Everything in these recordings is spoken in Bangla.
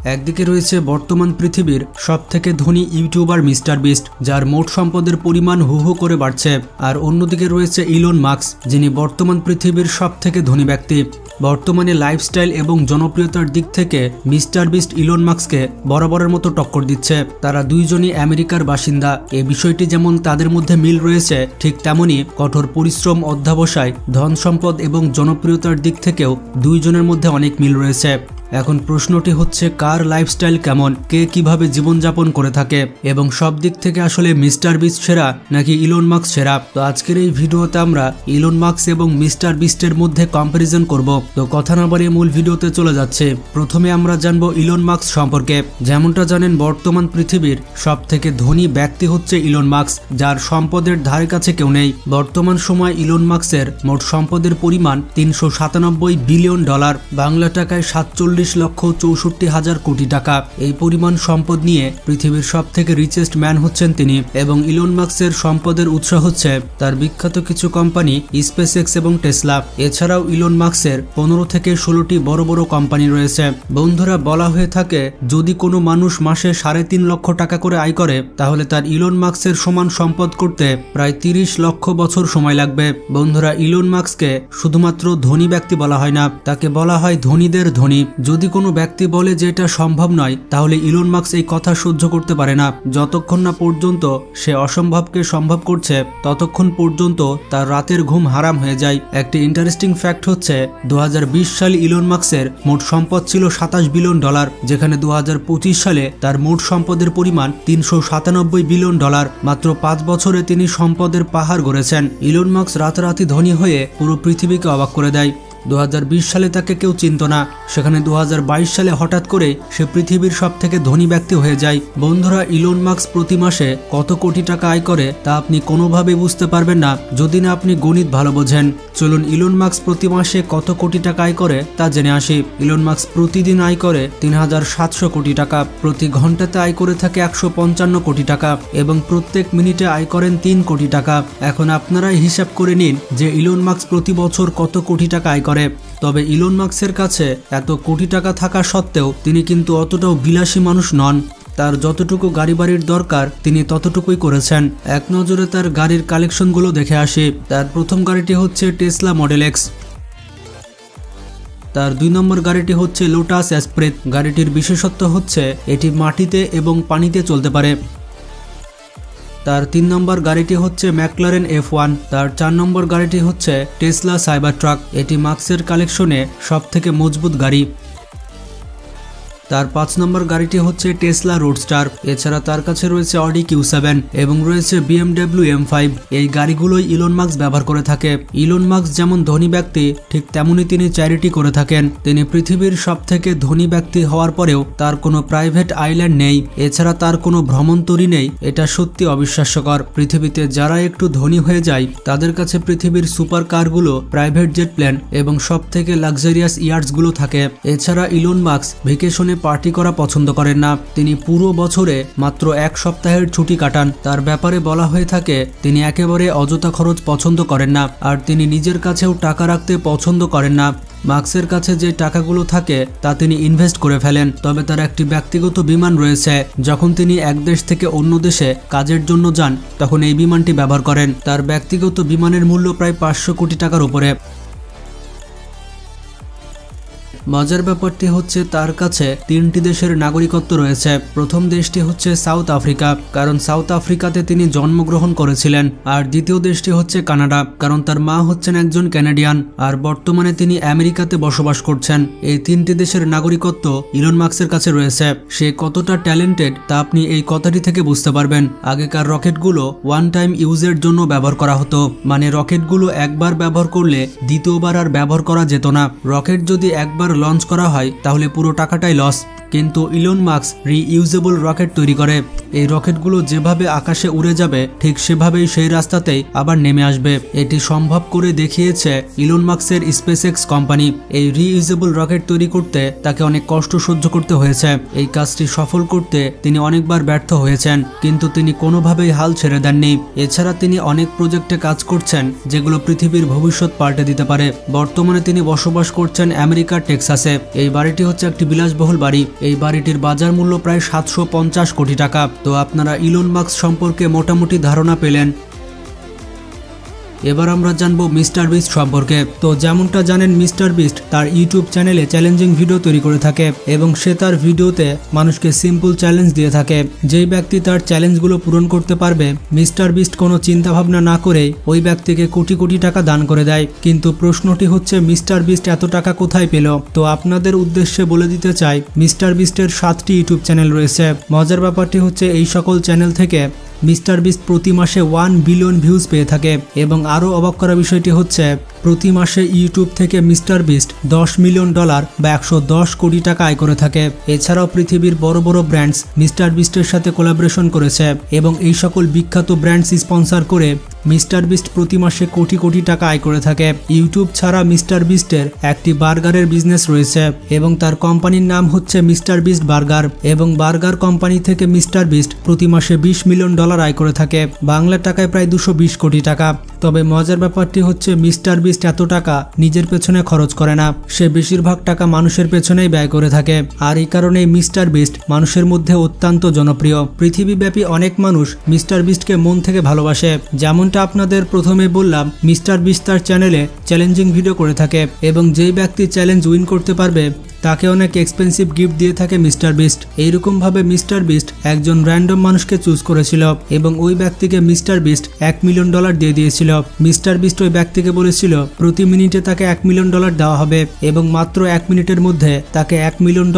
একদিকে রয়েছে বর্তমান পৃথিবীর সবথেকে ধনী ইউটিউবার মিস্টার বিস্ট, যার মোট সম্পদের পরিমাণ হু হু করে বাড়ছে। আর অন্যদিকে রয়েছে ইলন মাস্ক, যিনি বর্তমান পৃথিবীর সবথেকে ধনী ব্যক্তি। বর্তমানে লাইফস্টাইল এবং জনপ্রিয়তার দিক থেকে মিস্টার বিস্ট ইলন মাস্ককে বরাবরের মতো টক্কর দিচ্ছে। তারা দুইজনই আমেরিকার বাসিন্দা। এই বিষয়টি যেমন তাদের মধ্যে মিল রয়েছে, ঠিক তেমনই কঠোর পরিশ্রম, অধ্যবসায়, ধন সম্পদ এবং জনপ্রিয়তার দিক থেকেও দুইজনের মধ্যে অনেক মিল রয়েছে। এখন প্রশ্নটি হচ্ছে, কার লাইফস্টাইল কেমন, কে কিভাবে জীবনযাপন করে থাকে এবং সব দিক থেকে আসলে মিস্টার বিস্ট সেরা নাকি ইলন মাস্ক সেরা? তো আজকের এই ভিডিওতে আমরা ইলন মাস্ক এবং মিস্টার বিস্টের মধ্যে কম্পারিজন করব। তো কথা না বাড়িয়ে মূল ভিডিওতে চলে যাচ্ছে। প্রথমে আমরা জানবো ইলন মাস্ক সম্পর্কে। যেমনটা জানেন, বর্তমান পৃথিবীর সব থেকে ধনী ব্যক্তি হচ্ছে ইলন মাস্ক, যার সম্পদের ধারে কাছে কেউ নেই। বর্তমান সময় ইলন মাস্কের মোট সম্পদের পরিমাণ $397 বিলিয়ন, বাংলা টাকায় 47,64,000 কোটি টাকা। এই পরিমাণ সম্পদ নিয়ে পৃথিবীর সব থেকে রিচেস্ট ম্যান হচ্ছেন তিনি। এবং ইলন মাস্কের সম্পদের উৎস হচ্ছে তার বিখ্যাত কিছু কোম্পানি স্পেসএক্স এবং টেসলা। এছাড়াও ইলন মাস্কের 15 থেকে 16টি বড় বড় কোম্পানি রয়েছে। বন্ধুরা, বলা হয়ে থাকে যদি কোনো মানুষ মাসে 3.5 লক্ষ টাকা করে আয় করে, তাহলে তার ইলন মাস্কের সমান সম্পদ করতে প্রায় 30 লক্ষ বছর সময় লাগবে। বন্ধুরা, ইলন মাস্ককে শুধুমাত্র ধনী ব্যক্তি বলা হয় না, তাকে বলা হয় ধনীদের ধনী। যদি কোনো ব্যক্তি বলে যে এটা সম্ভব নয়, তাহলে ইলন মাস্ক এই কথা সহ্য করতে পারে না। যতক্ষণ না পর্যন্ত সে অসম্ভবকে সম্ভব করছে, ততক্ষণ পর্যন্ত তার রাতের ঘুম হারাম হয়ে যায়। একটি ইন্টারেস্টিং ফ্যাক্ট হচ্ছে 2020 সালে ইলন মাস্কের মোট সম্পদ ছিল $27 বিলিয়ন, যেখানে 2025 সালে তার মোট সম্পদের পরিমাণ $397 বিলিয়ন। মাত্র 5 বছরে তিনি সম্পদের পাহাড় গড়েছেন। ইলন মাস্ক রাতারাতি ধনী হয়ে পুরো পৃথিবীকে অবাক করে দেয়। 2020 সালে তাকে কেউ চিনত না, সেখানে 2022 সালে হঠাৎ করে সে পৃথিবীর সব থেকে ধনী ব্যক্তি হয়ে যায়। বন্ধুরা, ইলন মাস্ক প্রতি মাসে কত কোটি টাকা আয় করে তা আপনি কোনোভাবে বুঝতে পারবেন না যদি না আপনি গণিত ভালো বোঝেন। চলুন ইলন মাস্ক প্রতি মাসে কত কোটি টাকা আয় করে তা জেনে আসি। ইলন মাস্ক প্রতিদিন আয় করে 3700 কোটি টাকা, প্রতি ঘন্টাতে আয় করে থাকে 155 কোটি টাকা এবং প্রত্যেক মিনিটে আয় করেন 3 কোটি টাকা। এখন আপনারাই হিসাব করে নিন যে ইলন মাস্ক প্রতি বছর কত কোটি টাকা আয় করে। তবে ইলন মাস্কের কাছে এত কোটি টাকা থাকা সত্ত্বেও তিনি কিন্তু অতটাও বিলাসী মানুষ নন। তার যতটুকু গাড়ি বাড়ির দরকার তিনি ততটুকুই করেছেন। এক নজরে তার গাড়ির কালেকশনগুলো দেখে আসি। তার প্রথম গাড়িটি হচ্ছে টেসলা মডেল এক্স। তার 2 নম্বর গাড়িটি হচ্ছে লোটাস এসপ্রেস। গাড়িটির বিশেষত্ব হচ্ছে এটি মাটিতে এবং পানিতে চলতে পারে। তার 3 নম্বর গাড়িটি হচ্ছে ম্যাকলারেন F1। তার 4 নম্বর গাড়িটি হচ্ছে টেসলা সাইবার ট্রাক। এটি মাস্কের কালেকশনে সবথেকে মজবুত গাড়ি। তার 5 নম্বর গাড়িটি হচ্ছে টেসলা রোডস্টার। এছাড়া তার কাছে রয়েছে অডি Q7 এবং রয়েছে BMW M5। এই গাড়িগুলোই ইলন মাস্ক ব্যবহার করে থাকে। ইলন মাস্ক যেমন ধনী ব্যক্তি, ঠিক তেমনি তিনি চ্যারিটি করে থাকেন। তিনি পৃথিবীর সবথেকে ধনী ব্যক্তি হওয়ার পরেও তার কোনো প্রাইভেট আইল্যান্ড নেই, এছাড়া তার কোনো ভ্রমণতরী নেই। এটা সত্যি অবিশ্বাস্যকর। পৃথিবীতে যারা একটু ধনী হয়ে যায় তাদের কাছে পৃথিবীর সুপার কারগুলো, প্রাইভেট জেট প্লেন এবং সবথেকে লাক্সারিয়াস ইয়ার্টসগুলো থাকে। এছাড়া ইলন মাস্ক ভ্যাকেশনে পার্টি করা পছন্দ করেন না। তিনি পুরো বছরে মাত্র 1 সপ্তাহের ছুটি কাটান। তার ব্যাপারে বলা হয়ে থাকে তিনি একেবারে অযথা খরচ পছন্দ করেন না, আর তিনি নিজের কাছেও টাকা রাখতে পছন্দ করেন না। মাস্কের কাছে যে টাকাগুলো থাকে তা তিনি ইনভেস্ট করে ফেলেন। তবে তার একটি ব্যক্তিগত বিমান রয়েছে। যখন তিনি এক দেশ থেকে অন্য দেশে কাজের জন্য যান, তখন এই বিমানটি ব্যবহার করেন। তার ব্যক্তিগত বিমানের মূল্য প্রায় 500 কোটি টাকার উপরে। মজার ব্যাপারটি হচ্ছে তার কাছে 3টি দেশের নাগরিকত্ব রয়েছে। প্রথম দেশটি হচ্ছে সাউথ আফ্রিকা, কারণ সাউথ আফ্রিকাতে তিনি জন্মগ্রহণ করেছিলেন। আর দ্বিতীয় দেশটি হচ্ছে কানাডা, কারণ তার মা হচ্ছেন একজন কানাডিয়ান আর বর্তমানে তিনি আমেরিকাতে বসবাস করছেন। এই 3টি দেশের নাগরিকত্ব ইলন মাস্কের কাছে রয়েছে। সে কতটা ট্যালেন্টেড তা আপনি এই কথাটি থেকে বুঝতে পারবেন। আগেকার রকেটগুলো ওয়ান টাইম ইউজের জন্য ব্যবহার করা হতো, মানে রকেটগুলো একবার ব্যবহার করলে দ্বিতীয়বার আর ব্যবহার করা যেত না। রকেট যদি একবার লঞ্চ করা হয় তাহলে পুরো টাকাটাই লস। কিন্তু ইলন মাস্ক রিইউজেবল রকেট তৈরি করে। এই রকেটগুলো যেভাবে আকাশে উড়ে যাবে ঠিক সেভাবেই সেই রাস্তাতেই আবার নেমে আসবে। এটি সম্ভব করে দেখিয়েছে ইলন মাস্কের স্পেসএক্স কোম্পানি। এই রিইউজেবল রকেট তৈরি করতে তাকে অনেক কষ্ট সহ্য করতে হয়েছে। এই কাজটি সফল করতে তিনি অনেকবার ব্যর্থ হয়েছেন, কিন্তু তিনি কোনোভাবেই হাল ছেড়ে দেননি। এছাড়া তিনি অনেক প্রজেক্টে কাজ করছেন যেগুলো পৃথিবীর ভবিষ্যৎ পাল্টে দিতে পারে। বর্তমানে তিনি বসবাস করছেন আমেরিকার টেক্সাস কমপ্লেক্স আছে। এই বাড়িটি হচ্ছে একটি বিলাসবহুল বাড়ি। এই বাড়িটির বাজার মূল্য প্রায় 750 কোটি টাকা। তো আপনারা ইলন মাস্ক সম্পর্কে মোটামুটি ধারণা পেলেন। এবার আমরা জানবো মিস্টার বিস্ট সম্পর্কে। তো যেমনটা জানেন, মিস্টার বিস্ট তার ইউটিউব চ্যানেলে চ্যালেঞ্জিং ভিডিও তৈরি করে থাকে এবং সে তার ভিডিওতে মানুষকে সিম্পল চ্যালেঞ্জ দিয়ে থাকে। যেই ব্যক্তি তার চ্যালেঞ্জগুলো পূরণ করতে পারবে, মিস্টার বিস্ট কোনো চিন্তাভাবনা না করে ওই ব্যক্তিকে কোটি কোটি টাকা দান করে দেয়। কিন্তু প্রশ্নটি হচ্ছে, মিস্টার বিস্ট এত টাকা কোথায় পেল? তো আপনাদের উদ্দেশ্যে বলে দিতে চাই, মিস্টার বিস্টের 7টি ইউটিউব চ্যানেল রয়েছে। মজার ব্যাপারটি হচ্ছে, এই সকল চ্যানেল থেকে মিস্টার বিস্ট প্রতি মাসে 1 বিলিয়ন ভিউজ পেয়ে থাকে। এবং আরও অবাক করা বিষয়টি হচ্ছে, প্রতি মাসে ইউটিউব থেকে মিস্টার বিস্ট $10 মিলিয়ন বা 110 কোটি টাকা আয় করে থাকে। এছাড়াও পৃথিবীর বড় বড় ব্র্যান্ডস মিস্টার বিস্টের সাথে কোলাবোরেশন করেছে এবং এই সকল বিখ্যাত ব্র্যান্ডস স্পন্সর করে মিস্টার বিস্ট প্রতি মাসে কোটি কোটি টাকা আয় করে থাকে। ইউটিউব ছাড়া মিস্টার বিস্টের একটি বার্গারের বিজনেস রয়েছে এবং তার কোম্পানির নাম হচ্ছে মিস্টার বিস্ট বার্গার। এবং বার্গার কোম্পানি থেকে মিস্টার বিস্ট প্রতি মাসে $20 মিলিয়ন আয় করে থাকে, বাংলা টাকায় প্রায় 220 কোটি টাকা। তবে মজার ব্যাপারটি হচ্ছে, মিস্টার বিস্ট এত টাকা নিজের পেছনে খরচ করে না, সে বেশিরভাগ টাকা মানুষের পেছনেই ব্যয় করে থাকে। আর এই কারণেই মিস্টার বিস্ট মানুষের মধ্যে অত্যন্ত জনপ্রিয়। পৃথিবীব্যাপী অনেক মানুষ মিস্টার বিস্টকে মন থেকে ভালোবাসে। যেমনটা আপনাদের প্রথমে বললাম, মিস্টার বিস্ট তার চ্যানেলে চ্যালেঞ্জিং ভিডিও করে থাকে এবং যেই ব্যক্তি চ্যালেঞ্জ উইন করতে পারবে তাকে অনেক এক্সপেন্সিভ গিফট দিয়ে থাকে মিস্টার বিস্ট। এইরকমভাবে মিস্টার বিস্ট একজন র্যান্ডম মানুষকে চুজ করেছিল এবং ওই ব্যক্তিকে মিস্টার বিস্ট $1 মিলিয়ন দিয়ে দিয়েছিল। মিস্টার বিস্ট ওই ব্যক্তিকে বলেছিল প্রতি মিনিটে তাকে $1 মিলিয়ন দেওয়া হবে এবং মাত্র 1 মিনিটের মধ্যে তাকে $1 মিলিয়ন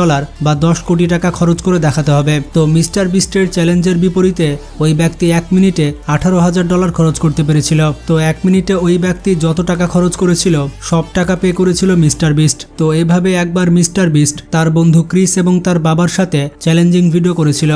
বা 10 কোটি টাকা খরচ করে দেখাতে হবে। তো মিস্টার বিস্টের চ্যালেঞ্জের বিপরীতে ওই ব্যক্তি 1 মিনিটে $18,000 খরচ করতে পেরেছিল। তো 1 মিনিটে ওই ব্যক্তি যত টাকা খরচ করেছিল সব টাকা পে করেছিল মিস্টার বিস্ট। তো এভাবে একবার মিস্টার বিস্ট তার বন্ধু ক্রিস এবং তার বাবার সাথে চ্যালেঞ্জিং ভিডিও করেছিল।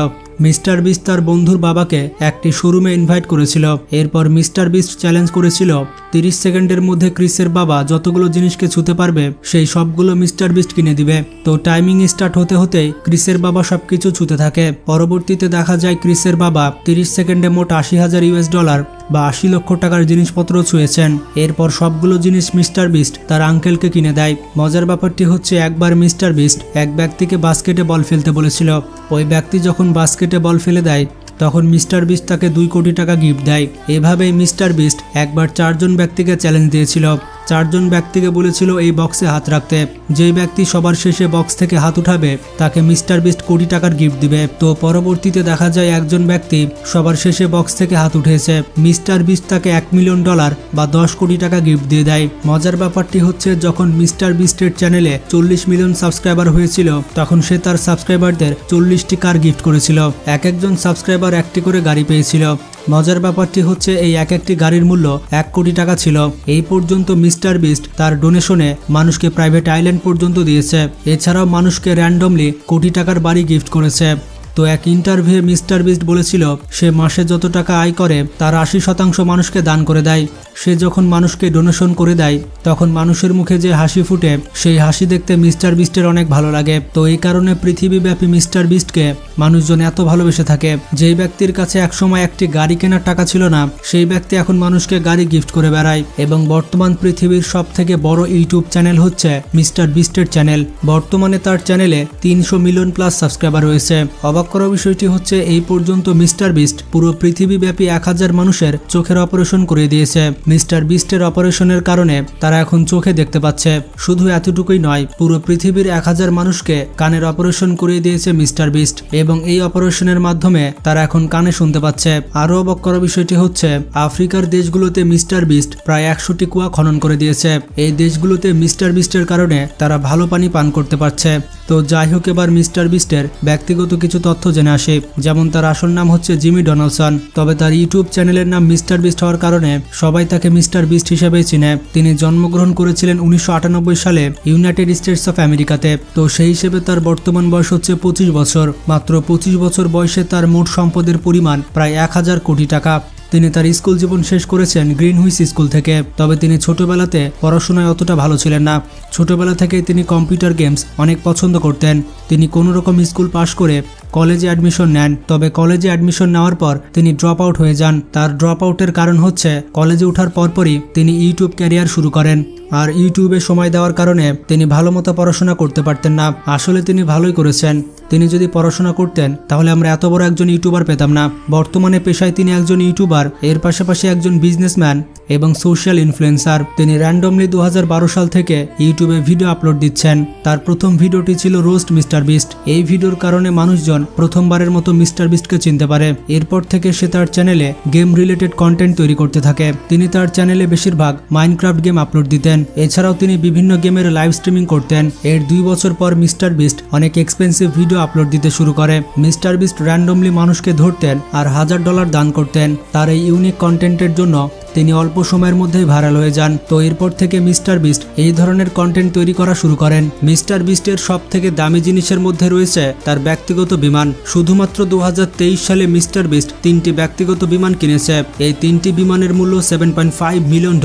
মিস্টার বিস্ট তার বন্ধুর বাবাকে একটি শোরুমে ইনভাইট করেছিল। এরপর মিস্টার বিস্ট চ্যালেঞ্জ করেছিল 30 সেকেন্ডের মধ্যে ক্রিসের বাবা যতগুলো জিনিসকে ছুঁতে পারবে সেই সবগুলো মিস্টার বিস্ট কিনে দিবে। তো টাইমিং স্টার্ট হতে হতেই ক্রিসের বাবা সবকিছু ছুঁতে থাকে। পরবর্তীতে দেখা যায় ক্রিসের বাবা 30 সেকেন্ডে মোট $80,000 বা 80 লক্ষ টাকার জিনিসপত্র ছুঁয়েছেন। এরপর সবগুলো জিনিস মিস্টার বিস্ট তার আঙ্কেলকে কিনে দেয়। মজার ব্যাপারটি হচ্ছে, একবার মিস্টার বিস্ট এক ব্যক্তিকে বাস্কেটে বল ফেলতে বলেছিল। ওই ব্যক্তি যখন বাস্কেটে বল ফেলে দেয় তখন মিস্টার বিস্ট তাকে 2 কোটি টাকা গিফট দেয়। এভাবেই মিস্টার বিস্ট একবার 4 জন ব্যক্তিকে চ্যালেঞ্জ দিয়েছিল। 4 জন ব্যক্তিকে বলেছিল এই বক্সে হাত রাখতে। যেই ব্যক্তি সবার শেষে বক্স থেকে হাত উঠাবে তাকে মিস্টার বিস্ট কোটি টাকার গিফট দিবে। তো পরবর্তীতে দেখা যায় একজন ব্যক্তি সবার শেষে বক্স থেকে হাত উঠেছে। মিস্টার বিস্ট তাকে $1 মিলিয়ন বা 10 কোটি টাকা গিফট দিয়ে দেয়। মজার ব্যাপারটি হচ্ছে, যখন মিস্টার বিস্টের চ্যানেলে 40 মিলিয়ন সাবস্ক্রাইবার হয়েছিল তখন সে তার সাবস্ক্রাইবারদের 40টি কার গিফট করেছিল। একজন সাবস্ক্রাইবার একটি করে গাড়ি পেয়েছিল। মজার ব্যাপারটি হচ্ছে, এই একটি গাড়ির মূল্য 1 কোটি টাকা ছিল। এই পর্যন্ত মিস্টার বিস্ট তার ডোনেশনে মানুষকে প্রাইভেট আইল্যান্ড পর্যন্ত দিয়েছে। এছাড়াও মানুষকে র্যান্ডমলি কোটি টাকার বাড়ি গিফট করেছে। তো এক ইন্টারভিউয়ে মিস্টার বিস্ট বলেছিল সে মাসে যত টাকা আয় করে তার 80% মানুষকে দান করে দেয়। সে যখন মানুষকে ডোনেশন করে দেয় তখন মানুষের মুখে যে হাসি ফুটে সেই হাসি দেখতে মিস্টার বিস্টের অনেক ভালো লাগে। তো এই কারণে পৃথিবীব্যাপী মিস্টার বিস্টকে মানুষজন এত ভালোবেসে থাকে। যেই ব্যক্তির কাছে একসময় একটি গাড়ি কেনার টাকা ছিল না সেই ব্যক্তি এখন মানুষকে গাড়ি গিফট করে বেড়ায়। এবং বর্তমান পৃথিবীর সবথেকে বড় ইউটিউব চ্যানেল হচ্ছে মিস্টার বিস্টের চ্যানেল। বর্তমানে তার চ্যানেলে 300 মিলিয়ন প্লাস সাবস্ক্রাইবার রয়েছে। অবাক করা বিষয়টি হচ্ছে, এই পর্যন্ত মিস্টার বিস্ট পুরো পৃথিবীব্যাপী 1000 মানুষের চোখের অপারেশন করে দিয়েছে। মিস্টার বিস্টের অপারেশনের কারণে তারা এখন চোখে দেখতে পাচ্ছে। শুধু এতটুকুই নয়, পুরো পৃথিবীর 1000 মানুষকে কানের অপারেশন করিয়ে দিয়েছে মিস্টার বিস্ট এবং এই অপারেশনের মাধ্যমে তারা এখন কানে শুনতে পাচ্ছে। আরও অবাক করা বিষয়টি হচ্ছে, আফ্রিকার দেশগুলোতে মিস্টার বিস্ট প্রায় 100টি কুয়া খনন করে দিয়েছে। এই দেশগুলোতে মিস্টার বিস্টের কারণে তারা ভালো পানি পান করতে পারছে। তো যাই হোক, এবার মিস্টার বিস্টের ব্যক্তিগত কিছু তথ্য জেনে আসে। যেমন তার আসল নাম হচ্ছে জিমি ডোনালসন, তবে তার ইউটিউব চ্যানেলের নাম মিস্টার বিস্ট হওয়ার কারণে সবাই তাকে মিস্টার বিস্ট হিসেবে চিনে। তিনি জন্মগ্রহণ করেছিলেন 1998 সালে ইউনাইটেড স্টেটস অফ আমেরিকাতে। তো সেই হিসেবে তার বর্তমান বয়স হচ্ছে 25 বছর। মাত্র 25 বছর বয়সে তার মোট সম্পদের পরিমাণ প্রায় 1000 কোটি টাকা। তিনি তার স্কুল জীবন শেষ করেছেন গ্রিনহুইচ স্কুল থেকে। তবে তিনি ছোটবেলাতে পড়াশোনায় অতটা ভালো ছিলেন না। ছোটবেলা থেকেই তিনি কম্পিউটার গেমস অনেক পছন্দ করতেন। তিনি কোনো রকম স্কুল পাশ করে কলেজে অ্যাডমিশন নেন। তবে কলেজে অ্যাডমিশন নেওয়ার পর তিনি ড্রপ আউট হয়ে যান। তার ড্রপ আউটের কারণ হচ্ছে কলেজে ওঠার পরপরই তিনি ইউটিউব ক্যারিয়ার শুরু করেন। আর ইউটিউবে সময় দেওয়ার কারণে তিনি ভালো মতো পড়াশোনা করতে পারতেন না। আসলে তিনি ভালোই করেছেন। তিনি যদি পড়াশোনা করতেন তাহলে আমরা এত বড় একজন ইউটিউবার পেতাম না। বর্তমানে পেশায় তিনি একজন ইউটিউবার, এর পাশাপাশি একজন বিজনেসম্যান এবং সোশ্যাল ইনফ্লুয়েন্সার। তিনি র্যান্ডমলি 2012 সাল থেকে ইউটিউবে ভিডিও আপলোড দিচ্ছেন। তার প্রথম ভিডিওটি ছিল রোস্ট মিস্টার বিস্ট। এই ভিডিওর কারণে মানুষজন প্রথমবারের মতো মিস্টার বিস্টকে চিনতে পারে। এরপর থেকে সে তার চ্যানেলে গেম রিলেটেড কন্টেন্ট তৈরি করতে থাকে। তিনি তার চ্যানেলে বেশিরভাগ মাইনক্রাফট গেম আপলোড দিতেন। এছাড়াও তিনি বিভিন্ন গেমের লাইভ স্ট্রিমিং করতেন। এর 2 বছর পর মিস্টার বিস্ট অনেক এক্সপেন্সিভ ভিডিও আপলোড দিতে শুরু করে। মিস্টার বিস্ট র্যান্ডমলি মানুষকে ধরতেন আর $1000 দান করতেন। তার এই ইউনিক কন্টেন্টের জন্য তিনি অল্প সময়ের মধ্যেই ভাইরাল হয়ে যান। তো এরপর থেকে মিস্টার বিস্ট এই ধরনের কন্টেন্ট তৈরি করা শুরু করেন। মিস্টার বিস্টের সব থেকে দামি জিনিসের মধ্যে রয়েছে তার ব্যক্তিগত বিমান। শুধুমাত্র 2023 সালে মিস্টার বিস্ট 3টি ব্যক্তিগত বিমান কিনেছে। এই 3টি বিমানের মূল্য $7.5 মিলিয়ন।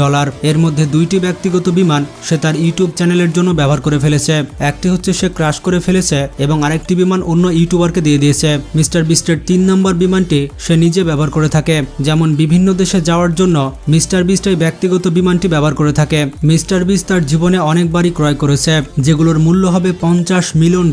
এর মধ্যে 2টি ব্যক্তিগত বিমান সে তার ইউটিউব চ্যানেলের জন্য ব্যবহার করে ফেলেছে। একটি হচ্ছে সে ক্র্যাশ করে ফেলেছে এবং আরেকটি বিমান অন্য ইউটিউবারকে দিয়ে দিয়েছে। মিস্টার বিস্টের 3 নম্বর বিমানটি সে নিজে ব্যবহার করে থাকে। যেমন বিভিন্ন দেশে যাওয়ার জন্য মিস্টার বিস্ট এই ব্যক্তিগত বিমানটি ব্যবহার করে থাকে। মিস্টার বিস্ট তার জীবনে অনেকবারই ক্রয় করেছে, যেগুলোর মূল্য হবে $50 মিলিয়ন,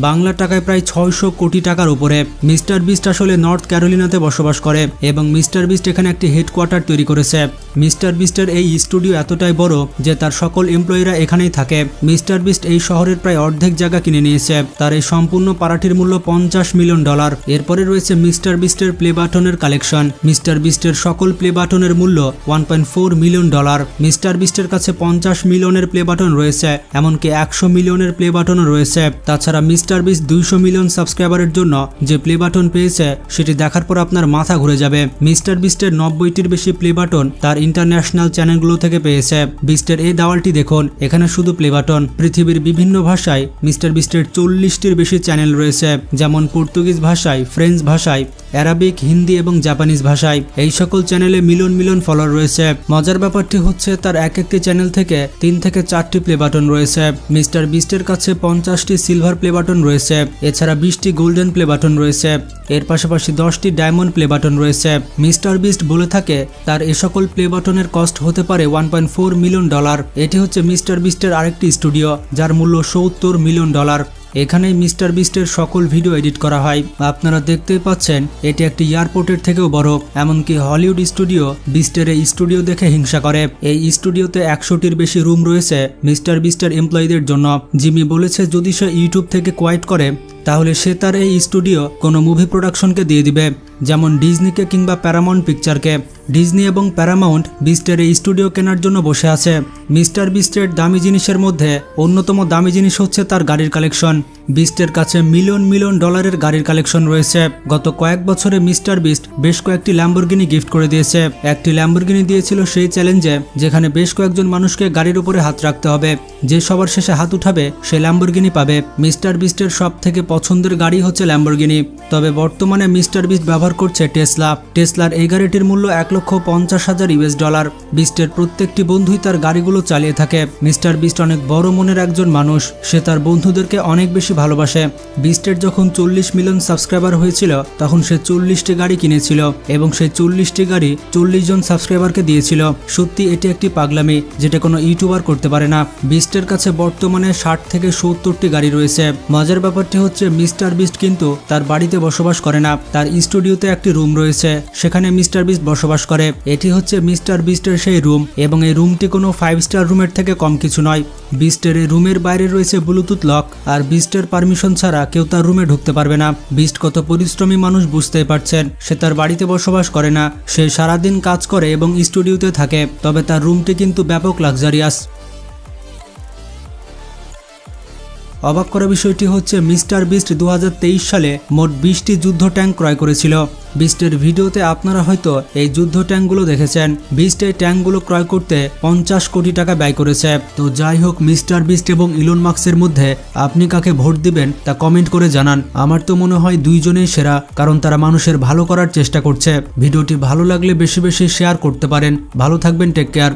বাংলা টাকায় প্রায় 600 কোটি টাকার উপরে। মিস্টার বিস্ট আসলে নর্থ ক্যারোলিনাতে বসবাস করে এবং মিস্টার বিস্ট এখানে একটি হেডকোয়ার্টার তৈরি করেছে। মিস্টার বিস্টের এই স্টুডিও এতটাই বড় যে তার সকল এমপ্লয়িরা এখানেই থাকে। মিস্টার বিস্ট এই শহরের প্রায় অর্ধেক জায়গা কিনে নিয়েছে। তার এই সম্পূর্ণ পাড়াটির মূল্য $50 মিলিয়ন। এরপরে রয়েছে মিস্টার বিস্টের প্লে বাটনের কালেকশন। মিস্টার বিস্টের সকল প্লে বাটনের মূল্য $1.4 মিলিয়ন। মিস্টার বিস্টের কাছে 50 মিলিয়নের প্লে বাটন রয়েছে, এমনকি 100 মিলিয়নের প্লে বাটনও রয়েছে। তাছাড়া মিস্টার বিস্ট 200 মিলিয়ন সাবস্ক্রাইবারের জন্য যে প্লে বাটন পেয়েছে সেটি দেখার পর আপনার মাথা ঘুরে যাবে। মিস্টার বিস্টের 90টির বেশি প্লে বাটন তার ইন্টারন্যাশনাল চ্যানেলগুলো থেকে পেয়েছে। বিস্টের এই দাওয়ালটি দেখুন, এখানে শুধু প্লে বাটন। পৃথিবীর বিভিন্ন ভাষায় মিস্টার বিস্টের 40টির বেশি চ্যানেল রয়েছে, যেমন পর্তুগিজ ভাষায়, ফ্রেঞ্চ ভাষায়, অ্যারাবিক, হিন্দি এবং জাপানিজ ভাষায়। এই সকল চ্যানেলে মিলিয়ন মিলিয়ন ফলোয়ার রয়েছে। মজার ব্যাপারটি হচ্ছে তার এক একটি চ্যানেল থেকে 3 থেকে 4টি প্লে বাটন রয়েছে। মিস্টার বিস্টের কাছে 50টি সিলভার প্লে বাটন রয়েছে। এছাড়া 20টি গোল্ডেন প্লে বাটন রয়েছে। এর পাশাপাশি 10টি ডায়মন্ড প্লে বাটন রয়েছে। মিস্টার বিস্ট বলে থাকে তার এ সকল প্লে বাটনের কস্ট হতে পারে $1.4 মিলিয়ন। এটি হচ্ছে মিস্টার বিস্টের আরেকটি স্টুডিও যার মূল্য $70 মিলিয়ন। এখানেই মিস্টার বিস্টের সকল ভিডিও এডিট করা হয়। আপনারা দেখতেই পাচ্ছেন এটি একটি এয়ারপোর্টের থেকেও বড়। এমনকি হলিউড স্টুডিও বিস্টের এই স্টুডিও দেখে হিংসা করে। এই স্টুডিওতে 100টির বেশি রুম রয়েছে মিস্টার বিস্টের এমপ্লয়ীদের জন্য। জিমি বলেছে যদি সে ইউটিউব থেকে কোয়াইট করে তাহলে সে তার এই স্টুডিও কোনো মুভি প্রোডাকশনকে দিয়ে দিবে, যেমন ডিজনিকে কিংবা প্যারামাউন্ট পিকচারকে। ডিজনি এবং প্যারামাউন্ট বিস্টের এই স্টুডিও কেনার জন্য বসে আছে। মিস্টার বিস্টের দামি জিনিসের মধ্যে অন্যতম দামি জিনিস হচ্ছে তার গাড়ির কালেকশন। বিস্টের কাছে মিলিয়ন মিলিয়ন ডলারের গাড়ির কালেকশন রয়েছে। গত কয়েক বছরে মিস্টার বিস্ট বেশ কয়েকটি ল্যাম্বরগিনি গিফট করে দিয়েছে। একটি ল্যাম্বরগিনি দিয়েছিল সেই চ্যালেঞ্জে, যেখানে বেশ কয়েকজন মানুষকে গাড়ির উপরে হাত রাখতে হবে। যে সবার শেষে হাত উঠাবে সে ল্যাম্বরগিনি পাবে। মিস্টার বিস্টের সব থেকে পছন্দের গাড়ি হচ্ছে ল্যাম্বরগিনি। তবে বর্তমানে মিস্টার বিস্ট ব্যবহার করছে টেসলা। টেসলার এই গাড়িটির মূল্য $1,50,000। বিস্টের প্রত্যেকটি বন্ধুই তার গাড়িগুলো চালিয়ে থাকে। মিস্টার বিস্ট অনেক বড় মনের একজন মানুষ। সে তার বন্ধুদেরকে অনেক বেশি ভালোবাসে। বিস্টের যখন 40 মিলিয়ন সাবস্ক্রাইবার হয়েছিল তখন সে 40টি গাড়ি কিনেছিল এবং সেই 40টি গাড়ি 40 জন সাবস্ক্রাইবারকে দিয়েছিল। সত্যি এটি একটি পাগলামি যেটা কোনো ইউটিউবার করতে পারে না। বিস্টের কাছে বর্তমানে 60 থেকে 70টি গাড়ি রয়েছে। মজার ব্যাপারটি হচ্ছে মিস্টার বিস্ট কিন্তু তার বাড়িতে বসবাস করে না। তার স্টুডিওতে একটি রুম রয়েছে, সেখানে মিস্টার বিস্ট বসবাস করে। এটি হচ্ছে মিস্টার বিস্টের সেই রুম এবং এই রুমটি কোনো 5 স্টার রুমের থেকে কম কিছু নয়। বিস্টের এই রুমের বাইরে রয়েছে ব্লুটুথ লক, আর বিস্টের পারমিশন ছাড়া কেউ তার রুমে ঢুকতে পারবে না। বিস্ট কত পরিশ্রমী মানুষ বুঝতেই পারছেন। সে তার বাড়িতে বসবাস করে না, সে সারাদিন কাজ করে এবং স্টুডিওতে থাকে। তবে তার রুমটি কিন্তু ব্যাপক লাক্সারিয়াস। অবাক করা বিষয়টি হচ্ছে মিস্টার বিস্ট 2023 সালে মোট 20টি যুদ্ধ ট্যাঙ্ক ক্রয় করেছিল। বিস্টের ভিডিওতে আপনারা হয়তো এই যুদ্ধ ট্যাঙ্কগুলো দেখেছেন। বিস্ট এই ট্যাঙ্কগুলো ক্রয় করতে 50 কোটি টাকা ব্যয় করেছে। তো যাই হোক, মিস্টার বিস্ট এবং ইলন মাস্কের মধ্যে আপনি কাকে ভোট দিবেন তা কমেন্ট করে জানান। আমার তো মনে হয় দুইজনেই সেরা, কারণ তারা মানুষের ভালো করার চেষ্টা করছে। ভিডিওটি ভালো লাগলে বেশি বেশি শেয়ার করতে পারেন। ভালো থাকবেন, টেক কেয়ার।